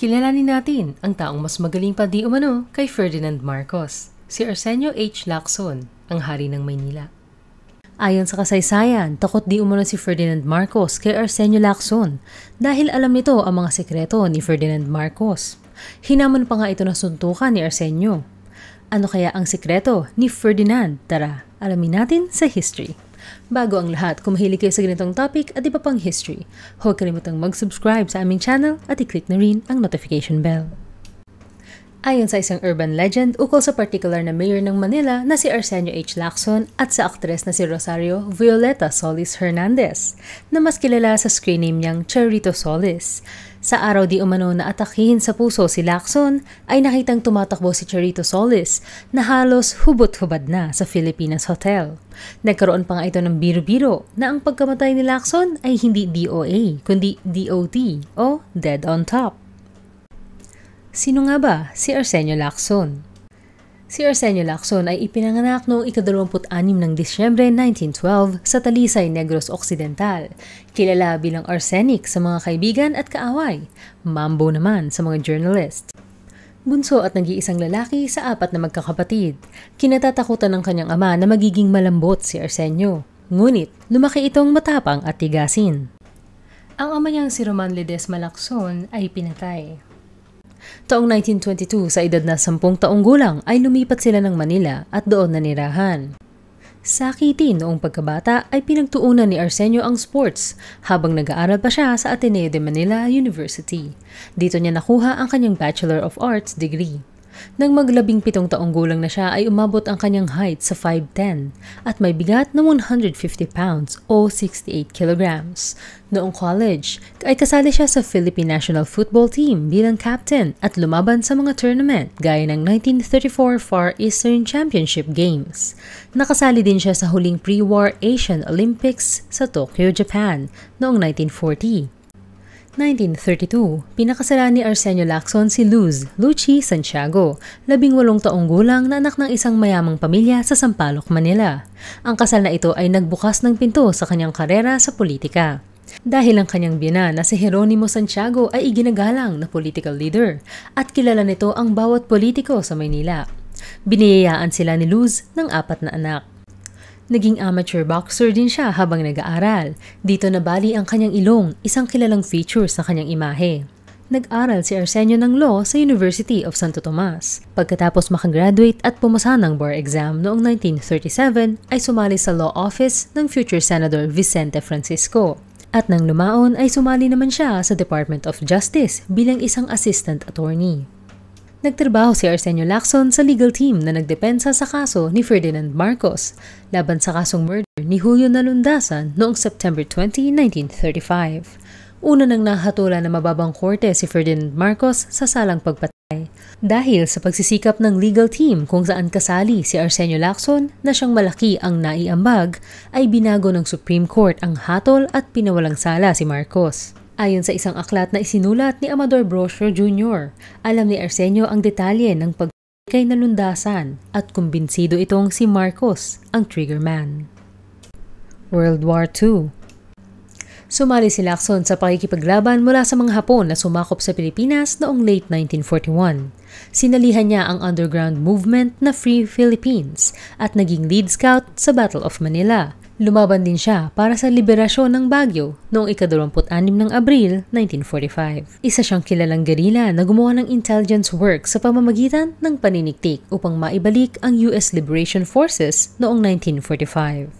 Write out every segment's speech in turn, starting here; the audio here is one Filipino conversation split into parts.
Kilalanin natin ang taong mas magaling pa di umano kay Ferdinand Marcos, si Arsenio H. Lacson, ang hari ng Maynila. Ayon sa kasaysayan, takot di umano si Ferdinand Marcos kay Arsenio Lacson dahil alam nito ang mga sekreto ni Ferdinand Marcos. Hinamon pa nga ito ng suntukan ni Arsenio. Ano kaya ang sekreto ni Ferdinand? Tara, alamin natin sa history. Bago ang lahat, kung mahilig kayo sa ganitong topic at iba pang history, huwag kalimutang mag-subscribe sa aming channel at i-click na rin ang notification bell. Ayon sa isang urban legend ukol sa particular na mayor ng Manila na si Arsenio H. Lacson at sa aktres na si Rosario Violeta Solis Hernandez, na mas kilala sa screen name niyang Charito Solis. Sa araw di umano na atakihin sa puso si Lacson, ay nakitang tumatakbo si Charito Solis na halos hubot-hubad na sa Filipinas Hotel. Nagkaroon pa nga ito ng biro-biro na ang pagkamatay ni Lacson ay hindi DOA kundi DOT o Dead on Top. Sino nga ba si Arsenio Lacson? Si Arsenio Lacson ay ipinanganak noong ika-26 ng Disyembre 1912 sa Talisay, Negros Occidental. Kilala bilang arsenic sa mga kaibigan at kaaway, mambo naman sa mga journalist. Bunso at nag-iisang lalaki sa 4 na magkakapatid. Kinatatakutan ng kanyang ama na magiging malambot si Arsenio. Ngunit lumaki itong matapang at tigasin. Ang ama niyang si Roman Ledesma Lacson ay pinatay. Taong 1922, sa edad na 10 taong gulang ay lumipat sila ng Manila at doon nanirahan. Sakitin noong pagkabata ay pinagtuunan ni Arsenio ang sports habang nag-aaral pa siya sa Ateneo de Manila University. Dito niya nakuha ang kanyang Bachelor of Arts degree. Nang mag-17 taong gulang na siya ay umabot ang kanyang height sa 5'10" at may bigat na 150 pounds o 68 kilograms. Noong college ay kasali siya sa Philippine National Football Team bilang captain at lumaban sa mga tournament gaya ng 1934 Far Eastern Championship Games. Nakasali din siya sa huling pre-war Asian Olympics sa Tokyo, Japan noong 1940. 1932, pinakasalan ni Arsenio Lacson si Luz Luchi Santiago, 18 taong gulang na anak ng isang mayamang pamilya sa Sampaloc, Manila. Ang kasal na ito ay nagbukas ng pinto sa kanyang karera sa politika. Dahil ang kanyang biyenan na si Jeronimo Santiago ay iginagalang na political leader at kilala nito ang bawat politiko sa Maynila. Biniyayaan sila ni Luz ng 4 na anak. Naging amateur boxer din siya habang nag-aaral. Dito nabali ang kanyang ilong, isang kilalang feature sa kanyang imahe. Nag-aral si Arsenio ng law sa University of Santo Tomas. Pagkatapos makagraduate at pumasa ng bar exam noong 1937, ay sumali sa law office ng future Senator Vicente Francisco. At nang lumaon ay sumali naman siya sa Department of Justice bilang isang assistant attorney. Nagtrabaho si Arsenio Lacson sa legal team na nagdepensa sa kaso ni Ferdinand Marcos laban sa kasong murder ni Julio Nalundasan noong September 20, 1935. Una nang nahatulan na mababang korte si Ferdinand Marcos sa salang pagpatay. Dahil sa pagsisikap ng legal team kung saan kasali si Arsenio Lacson na siyang malaki ang naiambag, ay binago ng Supreme Court ang hatol at pinawalang sala si Marcos. Ayon sa isang aklat na isinulat ni Amador Brosio Jr., alam ni Arsenio ang detalye ng pagpatay kay Nalundasan at kumbinsido itong si Marcos ang triggerman. World War II. Sumali si Lacson sa pakikipaglaban mula sa mga Hapon na sumakop sa Pilipinas noong late 1941. Sinalihan niya ang underground movement na Free Philippines at naging lead scout sa Battle of Manila. Lumaban din siya para sa liberasyon ng Baguio noong ika-26 ng Abril 1945. Isa siyang kilalang gerilla na gumawa ng intelligence work sa pamamagitan ng paniniktik upang maibalik ang US Liberation Forces noong 1945.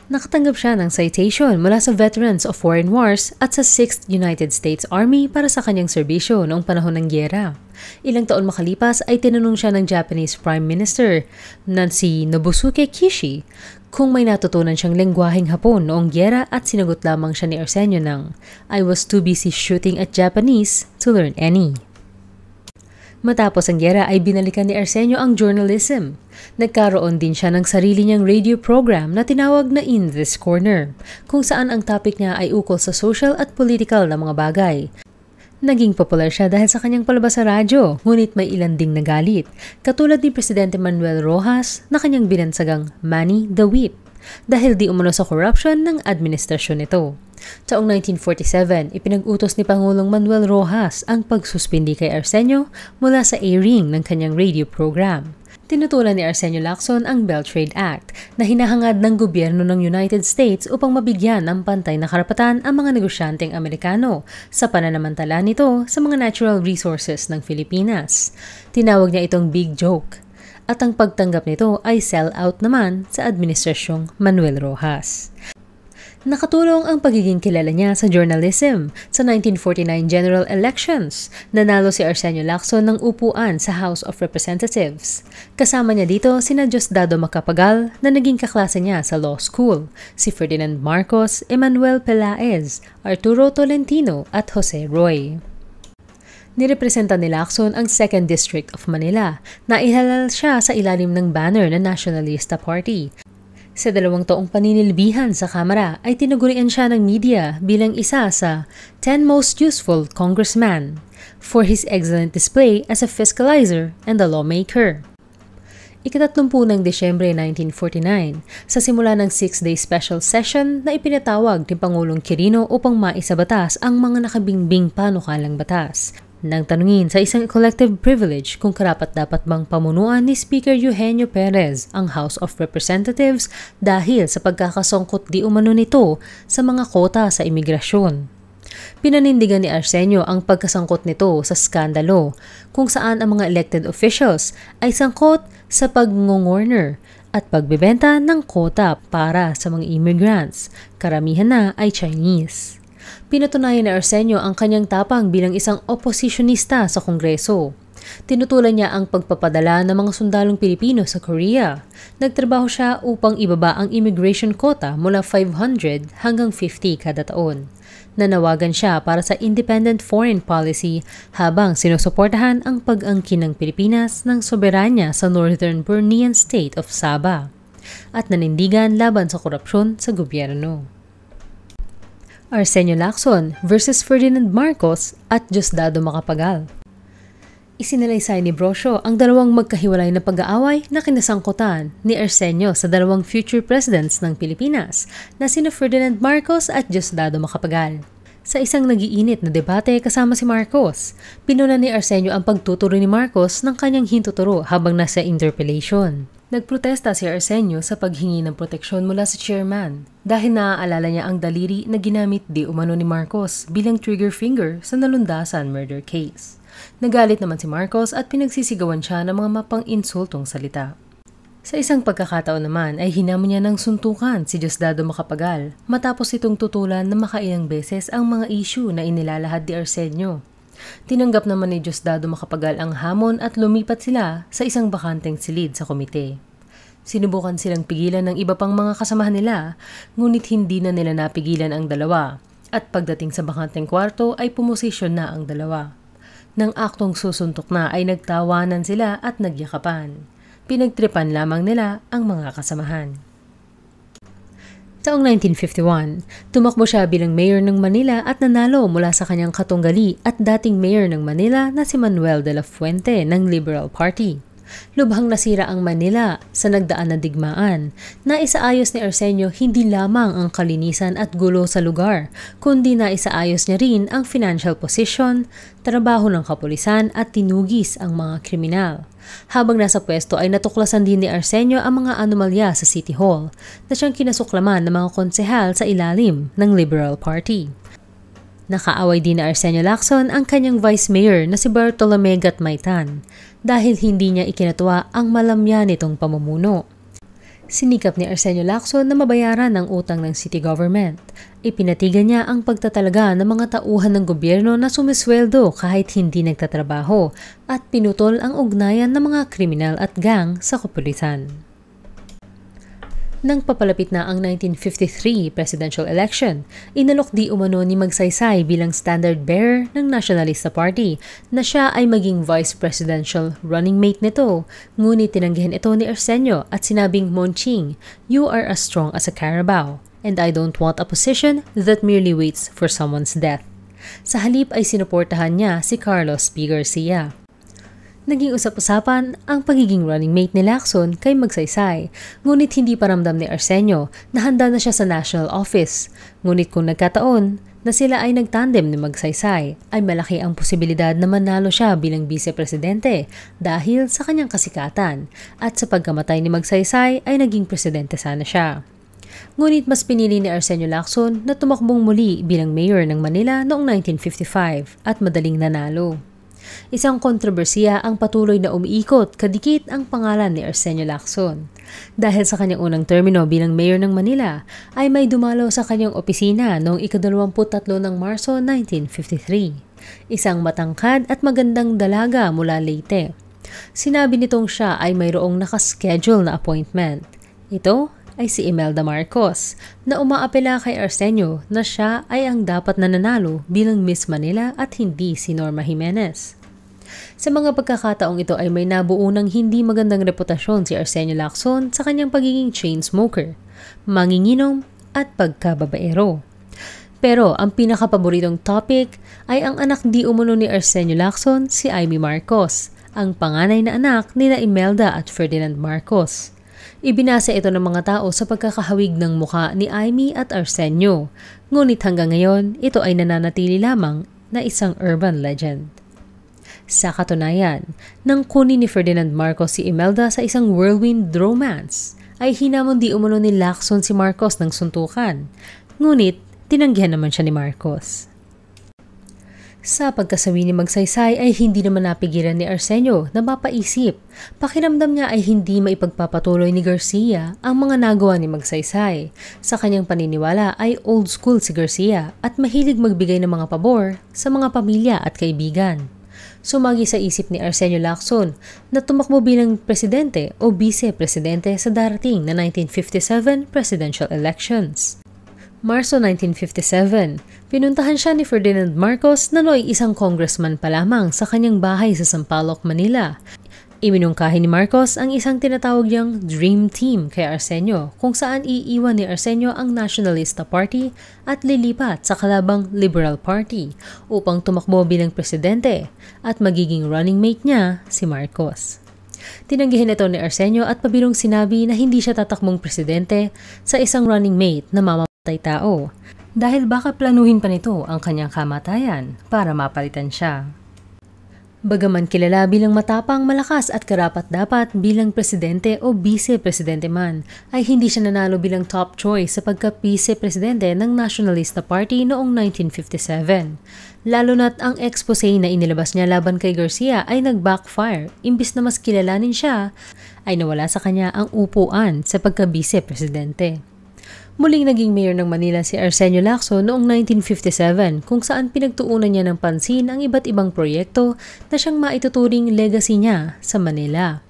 Nakatanggap siya ng citation mula sa Veterans of Foreign Wars at sa 6th United States Army para sa kanyang serbisyo noong panahon ng giyera. Ilang taon makalipas ay tinanong siya ng Japanese Prime Minister na si Nobusuke Kishi kung may natutunan siyang lengguaheng Hapon noong giyera at sinagot lamang siya ni Arsenio ng, "I was too busy shooting at Japanese to learn any." Matapos ang giyera ay binalikan ni Arsenio ang journalism. Nagkaroon din siya ng sarili niyang radio program na tinawag na In This Corner, kung saan ang topic niya ay ukol sa social at political na mga bagay. Naging popular siya dahil sa kanyang palabas sa radyo, ngunit may ilan ding nagalit, katulad ni Presidente Manuel Rojas na kanyang binansagang Manny the Whip, dahil di umano sa corruption ng administrasyon nito. Taong 1947, ipinag-utos ni Pangulong Manuel Rojas ang pagsuspindi kay Arsenio mula sa airing ng kanyang radio program. Tinutulan ni Arsenio Lacson ang Bell Trade Act na hinahangad ng gobyerno ng United States upang mabigyan ng pantay na karapatan ang mga negosyanteng Amerikano sa pananamantala nito sa mga natural resources ng Pilipinas. Tinawag niya itong big joke at ang pagtanggap nito ay sell-out naman sa Administrasyong Manuel Rojas. Nakatulong ang pagiging kilala niya sa journalism. Sa 1949 general elections, nanalo si Arsenio Lacson ng upuan sa House of Representatives. Kasama niya dito sina Diosdado Macapagal na naging kaklase niya sa law school, si Ferdinand Marcos, Emmanuel Pelaez, Arturo Tolentino at Jose Roy. Nirepresenta ni Lacson ang 2nd District of Manila na ihalal siya sa ilalim ng banner ng Nationalista Party. Sa 2 taong paninilbihan sa Kamara ay tinagurian siya ng media bilang isa sa 10 most useful congressman for his excellent display as a fiscalizer and a lawmaker. Ika-30 ng Desyembre 1949, sa simula ng 6-day special session na ipinatawag ni Pangulong Quirino upang maisabatas ang mga nakabingbing panukalang batas. Nang tanungin sa isang collective privilege kung karapat-dapat bang pamunuan ni Speaker Eugenio Perez ang House of Representatives dahil sa pagkakasangkot di umano nito sa mga kota sa imigrasyon. Pinanindigan ni Arsenio ang pagkasangkot nito sa skandalo kung saan ang mga elected officials ay sangkot sa pag-ngongorner at pagbebenta ng kota para sa mga immigrants, karamihan na ay Chinese. Pinatunayan ni Arsenio ang kanyang tapang bilang isang oposisyonista sa Kongreso. Tinutulan niya ang pagpapadala ng mga sundalong Pilipino sa Korea. Nagtrabaho siya upang ibaba ang immigration quota mula 500 hanggang 50 kada taon. Nanawagan siya para sa independent foreign policy habang sinusuportahan ang pag-angkin ng Pilipinas ng soberanya sa Northern Bornean State of Sabah at nanindigan laban sa korupsyon sa gobyerno. Arsenio Lacson versus Ferdinand Marcos at Diosdado Macapagal. Isinalaysay ni Brosio ang dalawang magkahiwalay na pag-aaway na kinasangkutan ni Arsenio sa dalawang future presidents ng Pilipinas na sina Ferdinand Marcos at Diosdado Macapagal. Sa isang nagiinit na debate kasama si Marcos, pinuna ni Arsenio ang pagtuturo ni Marcos ng kanyang hintuturo habang nasa interpellation. Nagprotesta si Arsenio sa paghingi ng proteksyon mula sa chairman dahil naaalala niya ang daliri na ginamit di umano ni Marcos bilang trigger finger sa nalundasan murder case. Nagalit naman si Marcos at pinagsisigawan siya ng mga mapang-insultong salita. Sa isang pagkakataon naman ay hinamon niya ng suntukan si Diosdado Macapagal matapos itong tutulan na makailang beses ang mga issue na inilalahad ni Arsenio. Tinanggap naman ni Diosdado Macapagal ang hamon at lumipat sila sa isang bakanteng silid sa komite. Sinubukan silang pigilan ng iba pang mga kasamahan nila, ngunit hindi na nila napigilan ang dalawa, at pagdating sa bakanteng kwarto ay pumosisyon na ang dalawa. Nang aktong susuntok na ay nagtawanan sila at nagyakapan. Pinagtripan lamang nila ang mga kasamahan. Taong 1951, tumakbo siya bilang mayor ng Manila at nanalo mula sa kanyang katunggali at dating mayor ng Manila na si Manuel de la Fuente ng Liberal Party. Lubhang nasira ang Manila sa nagdaan na digmaan. Naisaayos ni Arsenio hindi lamang ang kalinisan at gulo sa lugar, kundi naisaayos niya rin ang financial position, trabaho ng kapulisan at tinugis ang mga kriminal. Habang nasa pwesto ay natuklasan din ni Arsenio ang mga anomalya sa City Hall na siyang kinasuklaman ng mga konsehal sa ilalim ng Liberal Party. Nakaaway din ni Arsenio Lacson ang kanyang vice mayor na si Bartolome Gatmaitan dahil hindi niya ikinatuwa ang malamya nitong pamumuno. Sinikap ni Arsenio Lacson na mabayaran ang utang ng city government. Ipinatigan niya ang pagtatalaga ng mga tauhan ng gobyerno na sumisweldo kahit hindi nagtatrabaho at pinutol ang ugnayan ng mga kriminal at gang sa kapulisan. Nang papalapit na ang 1953 presidential election, inalok di umano ni Magsaysay bilang standard bearer ng Nationalista Party na siya ay maging vice presidential running mate nito, ngunit tinanggihan ito ni Arsenio at sinabing, "Monching, you are as strong as a Carabao, and I don't want a position that merely waits for someone's death." Sa halip ay sinuportahan niya si Carlos P. Garcia. Naging usap-usapan ang pagiging running mate ni Lacson kay Magsaysay, ngunit hindi pa ramdam ni Arsenio na handa na siya sa national office. Ngunit kung nagkataon na sila ay nagtandem ni Magsaysay, ay malaki ang posibilidad na manalo siya bilang vice-presidente dahil sa kanyang kasikatan, at sa pagkamatay ni Magsaysay ay naging presidente sana siya. Ngunit mas pinili ni Arsenio Lacson na tumakbong muli bilang mayor ng Manila noong 1955 at madaling nanalo. Isang kontrobersiya ang patuloy na umiikot kadikit ang pangalan ni Arsenio Lacson. Dahil sa kanyang unang termino bilang mayor ng Manila, ay may dumalo sa kanyang opisina noong ika-23 ng Marso 1953. Isang matangkad at magandang dalaga mula Leyte. Sinabi nitong siya ay mayroong nakaschedule na appointment. Ito ay si Imelda Marcos, na umaapela kay Arsenio na siya ay ang dapat na nanalo bilang Miss Manila at hindi si Norma Jimenez. Sa mga pagkakataong ito ay may nabuo ng hindi magandang reputasyon si Arsenio Lacson sa kanyang pagiging chain smoker, manginginom at pagkababaero. Pero ang pinakapaboritong topic ay ang anak di umano ni Arsenio Lacson, si Amy Marcos, ang panganay na anak nila Imelda at Ferdinand Marcos. Ibinasa ito ng mga tao sa pagkakahawig ng mukha ni Amy at Arsenio, ngunit hanggang ngayon ito ay nananatili lamang na isang urban legend. Sa katunayan, nang kunin ni Ferdinand Marcos si Imelda sa isang whirlwind romance, ay hinamon di umano ni Lacson si Marcos ng suntukan, ngunit tinanggihan naman siya ni Marcos. Sa pagkasawi ni Magsaysay ay hindi naman napigilan ni Arsenio na mapaisip. Pakiramdam niya ay hindi maipagpapatuloy ni Garcia ang mga nagawa ni Magsaysay. Sa kanyang paniniwala ay old school si Garcia at mahilig magbigay ng mga pabor sa mga pamilya at kaibigan. Sumagi sa isip ni Arsenio Lacson na tumakbo bilang presidente o vice-presidente sa darating na 1957 presidential elections. Marso 1957, pinuntahan siya ni Ferdinand Marcos na nooy isang congressman pa lamang sa kanyang bahay sa Sampaloc, Manila. Iminungkahi ni Marcos ang isang tinatawag niyang Dream Team kay Arsenio, kung saan iiwan ni Arsenio ang Nationalista Party at lilipat sa kalabang Liberal Party upang tumakbo bilang presidente at magiging running mate niya si Marcos. Tinanggihan ito ni Arsenio at pabilong sinabi na hindi siya tatakbong presidente sa isang running mate na mamamatay tao dahil baka planuhin pa nito ang kanyang kamatayan para mapalitan siya. Bagaman kilala bilang matapang, malakas at karapat-dapat bilang presidente o vice-presidente man, ay hindi siya nanalo bilang top choice sa pagka-vice-presidente ng Nationalista Party noong 1957. Lalo na't ang expose na inilabas niya laban kay Garcia ay nag-backfire. Imbis na mas kilalanin siya, ay nawala sa kanya ang upuan sa pagka-vice-presidente. Muling naging mayor ng Manila si Arsenio Lacson noong 1957, kung saan pinagtuunan niya ng pansin ang iba't ibang proyekto na siyang maituturing legacy niya sa Manila.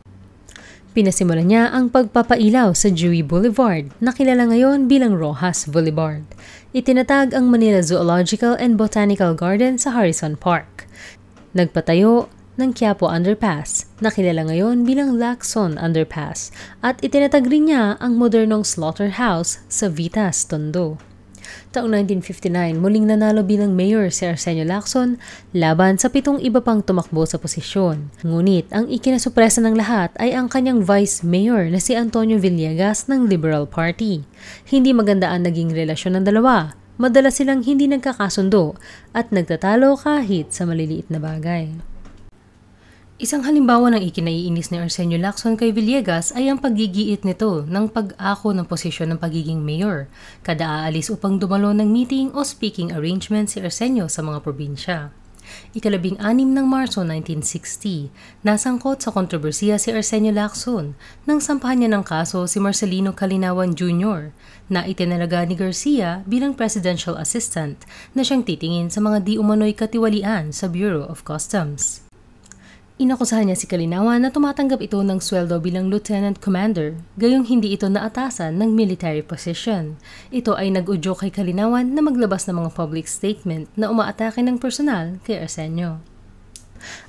Pinasimulan niya ang pagpapailaw sa Dewey Boulevard na kilala ngayon bilang Rojas Boulevard. Itinatag ang Manila Zoological and Botanical Garden sa Harrison Park. Nagpatayo ng Quiapo Underpass na kilala ngayon bilang Lacson Underpass at itinatag rin niya ang modernong slaughterhouse sa Vitas, Tondo. Taong 1959, muling nanalo bilang mayor si Arsenio Lacson laban sa 7 iba pang tumakbo sa posisyon. Ngunit ang ikinasupresa ng lahat ay ang kanyang vice mayor na si Antonio Villegas ng Liberal Party. Hindi maganda ang naging relasyon ng dalawa. Madalas silang hindi nagkakasundo at nagtatalo kahit sa maliliit na bagay. Isang halimbawa ng ikinaiinis ni Arsenio Lacson kay Villegas ay ang paggigiit nito ng pag-ako ng posisyon ng pagiging mayor, kada aalis upang dumalo ng meeting o speaking arrangement si Arsenio sa mga probinsya. Ika-16 ng Marso 1960, nasangkot sa kontrobersiya si Arsenio Lacson nang sampahan niya ng kaso si Marcelino Calinawan Jr. na itinalaga ni Garcia bilang presidential assistant na siyang titingin sa mga di umano'y katiwalian sa Bureau of Customs. Inakusahan niya si Calinawan na tumatanggap ito ng sweldo bilang lieutenant commander, gayong hindi ito naatasan ng military position. Ito ay nag-udyok kay Calinawan na maglabas ng mga public statement na umaatake ng personal kay Arsenio.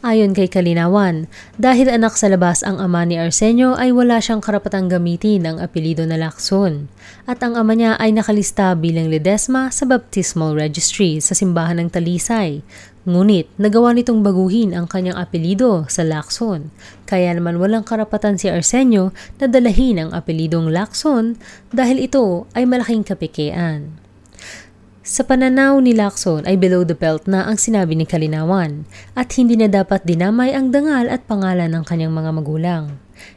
Ayon kay Kalinawan, dahil anak sa labas ang ama ni Arsenio ay wala siyang karapatang gamitin ang apelyido na Lacson at ang ama niya ay nakalista bilang Ledesma sa baptismal registry sa simbahan ng Talisay. Ngunit nagawa nitong baguhin ang kanyang apelyido sa Lacson, kaya naman walang karapatan si Arsenio na dalahin ang apelyidong Lacson dahil ito ay malaking kapikian. Sa pananaw ni Lacson ay below the belt na ang sinabi ni Kalinawan at hindi na dapat dinamay ang dangal at pangalan ng kanyang mga magulang.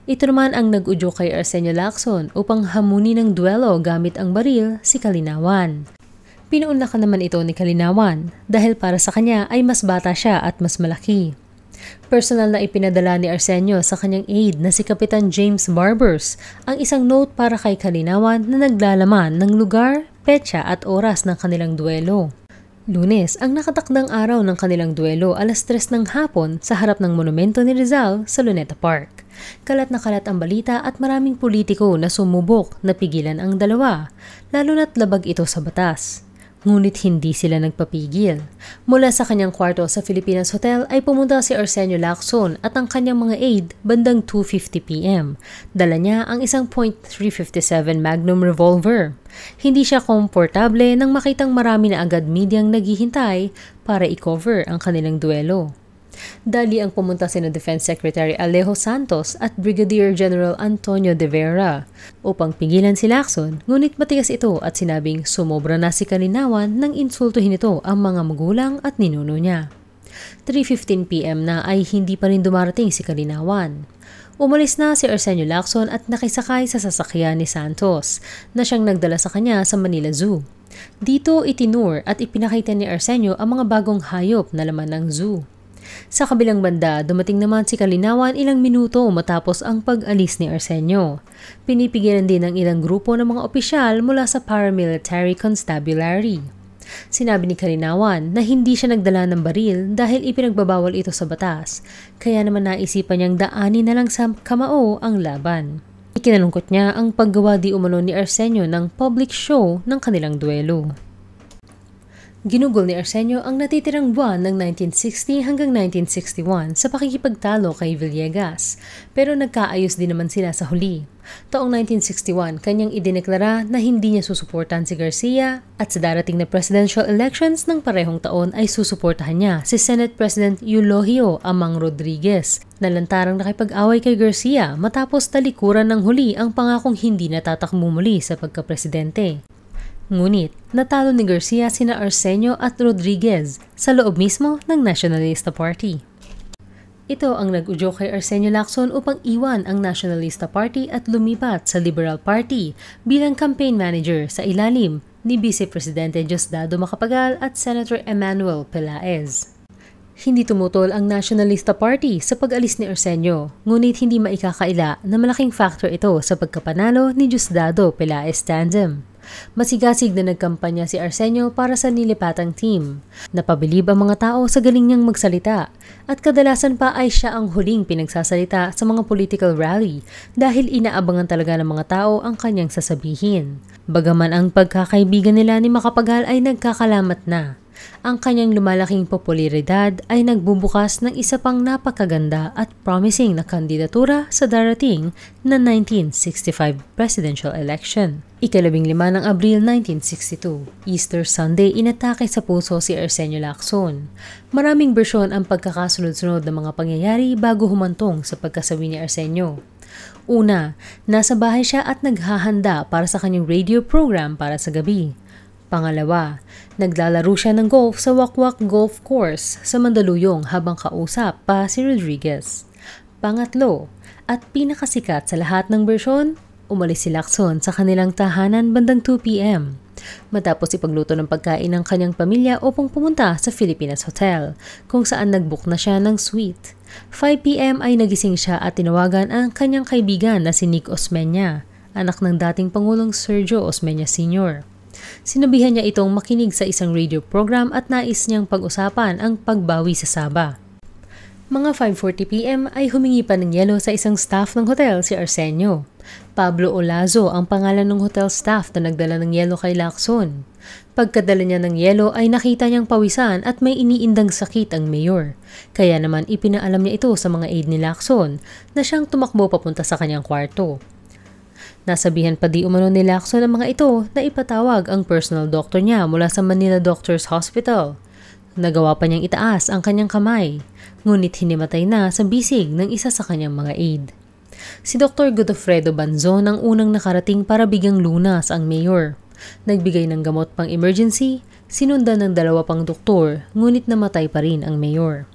Ito naman ang nag-udyo kay Arsenio Lacson upang hamunin ng duelo gamit ang baril si Kalinawan. Pinuunlakan naman ito ni Kalinawan dahil para sa kanya ay mas bata siya at mas malaki. Personal na ipinadala ni Arsenio sa kanyang aide na si Kapitan James Barbers ang isang note para kay Kalinawan na naglalaman ng lugar, petsa at oras ng kanilang duelo. Lunes ang nakatakdang araw ng kanilang duelo, 3:00 ng hapon sa harap ng monumento ni Rizal sa Luneta Park. Kalat na kalat ang balita at maraming politiko na sumubok na pigilan ang dalawa, lalo na't labag ito sa batas. Ngunit hindi sila nagpapigil. Mula sa kanyang kwarto sa Filipinas Hotel ay pumunta si Arsenio Lacson at ang kanyang mga aide bandang 2:50 p.m. Dala niya ang isang .357 Magnum revolver. Hindi siya komportable nang makitang marami na agad medyang naghihintay para i-cover ang kanilang duelo. Dali ang pumunta sina Defense Secretary Alejo Santos at Brigadier General Antonio de Vera upang pigilan si Lacson, ngunit matigas ito at sinabing sumobra na si Kalinawan nang insultuhin ito ang mga magulang at ninuno niya. 3:15 p.m. na ay hindi pa rin dumarating si Kalinawan. Umalis na si Arsenio Lacson at nakisakay sa sasakyan ni Santos na siyang nagdala sa kanya sa Manila Zoo. Dito itinur at ipinakita ni Arsenio ang mga bagong hayop na laman ng zoo. Sa kabilang banda, dumating naman si Kalinawan ilang minuto matapos ang pag-alis ni Arsenio. Pinipigilan din ng ilang grupo ng mga opisyal mula sa paramilitary constabulary. Sinabi ni Kalinawan na hindi siya nagdala ng baril dahil ipinagbabawal ito sa batas, kaya naman naisipan niyang daanin na lang sa kamao ang laban. Ikinalungkot niya ang paggawa di umano ni Arsenio ng public show ng kanilang duelo. Ginugol ni Arsenio ang natitirang buwan ng 1960 hanggang 1961 sa pakikipagtalo kay Villegas, pero nagkaayos din naman sila sa huli. Taong 1961, kanyang idineklara na hindi niya susuportahan si Garcia at sa darating na presidential elections ng parehong taon ay susuportahan niya si Senate President Eulogio Amang Rodriguez na lantarang nakipag-away kay Garcia matapos talikuran ng huli ang pangakong hindi natatakbo muli sa pagkapresidente. Ngunit, natalo ni Garcia sina Arsenio at Rodriguez sa loob mismo ng Nacionalista Party. Ito ang nag-udyo kay Arsenio Lacson upang iwan ang Nacionalista Party at lumipat sa Liberal Party bilang campaign manager sa ilalim ni Vice Presidente Diosdado Macapagal at Senator Emmanuel Pelaez. Hindi tumutol ang Nacionalista Party sa pag-alis ni Arsenio, ngunit hindi maikakaila na malaking factor ito sa pagkapanalo ni Diosdado Pelaez tandem. Masigasig na nagkampanya si Arsenio para sa nilipatang team. Napabilib ang mga tao sa galing niyang magsalita at kadalasan pa ay siya ang huling pinagsasalita sa mga political rally dahil inaabangan talaga ng mga tao ang kanyang sasabihin. Bagaman ang pagkakaibigan nila ni Macapagal ay nagkakalamat na, ang kanyang lumalaking popularidad ay nagbubukas ng isa pang napakaganda at promising na kandidatura sa darating na 1965 presidential election. 15 ng Abril 1962, Easter Sunday, inatake sa puso si Arsenio Lacson. Maraming bersyon ang pagkakasunod-sunod ng mga pangyayari bago humantong sa pagkasawi ni Arsenio. Una, nasa bahay siya at naghahanda para sa kanyang radio program para sa gabi. Pangalawa, naglalaro siya ng golf sa Wakwak Golf Course sa Mandaluyong habang kausap pa si Rodriguez. Pangatlo, at pinakasikat sa lahat ng bersyon, umalis si Lacson sa kanilang tahanan bandang 2 p.m. matapos ipagluto ng pagkain ng kanyang pamilya upang pumunta sa Filipinas Hotel, kung saan nagbook na siya ng suite. 5 p.m. ay nagising siya at tinawagan ang kanyang kaibigan na si Nick Osmeña, anak ng dating Pangulong Sergio Osmeña Sr. Sinabihan niya itong makinig sa isang radio program at nais niyang pag-usapan ang pagbawi sa Saba. Mga 5:40 p.m. ay humingi pa ng yelo sa isang staff ng hotel si Arsenio. Pablo Olazo ang pangalan ng hotel staff na nagdala ng yelo kay Lacson. Pagkadala niya ng yelo ay nakita niyang pawisan at may iniindang sakit ang mayor. Kaya naman ipinaalam niya ito sa mga aide ni Lacson na siyang tumakbo papunta sa kanyang kwarto. Nasabihan pa di umano ni Lacson ang mga ito na ipatawag ang personal doctor niya mula sa Manila Doctors Hospital. Nagawa pa niyang itaas ang kanyang kamay, ngunit hinimatay na sa bisig ng isa sa kanyang mga aide. Si Dr. Godofredo Banzon ang unang nakarating para bigyang lunas ang mayor. Nagbigay ng gamot pang emergency, sinundan ng 2 pang doktor, ngunit namatay pa rin ang mayor.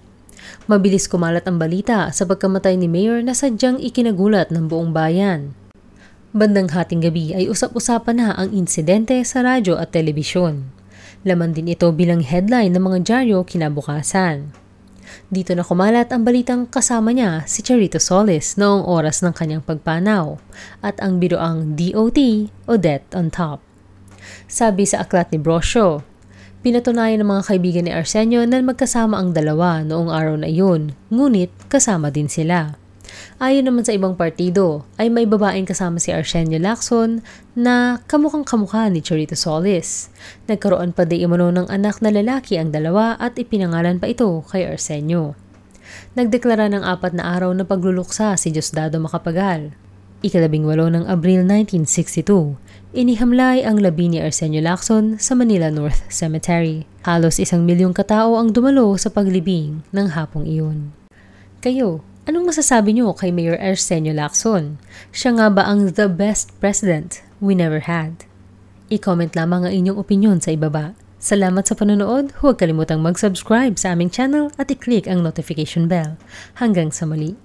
Mabilis kumalat ang balita sa pagkamatay ni mayor na sadyang ikinagulat ng buong bayan. Bandang hating gabi ay usap-usapan na ang insidente sa radyo at telebisyon. Laman din ito bilang headline ng mga dyaryo kinabukasan. Dito na kumalat ang balitang kasama niya si Charito Solis noong oras ng kanyang pagpanaw at ang biroang DOT o Death on Top. Sabi sa aklat ni Brosio, pinatunayan ng mga kaibigan ni Arsenio na magkasama ang dalawa noong araw na iyon, ngunit kasama din sila. Ayon naman sa ibang partido, ay may babaeng kasama si Arsenio Lacson na kamukhang-kamukha ni Charito Solis. Nagkaroon pa di umano ng anak na lalaki ang dalawa at ipinangalan pa ito kay Arsenio. Nagdeklara ng 4 na araw na pagluluksa si Diosdado Macapagal. 18 ng Abril 1962, inihamlay ang labi ni Arsenio Lacson sa Manila North Cemetery. Halos 1 milyong katao ang dumalo sa paglibing ng hapong iyon. Kayo, anong masasabi niyo kay Mayor Arsenio Lacson? Siya nga ba ang the best president we never had? I-comment lamang ang inyong opinyon sa ibaba. Salamat sa panonood, huwag kalimutang mag-subscribe sa aming channel at i-click ang notification bell. Hanggang sa muli.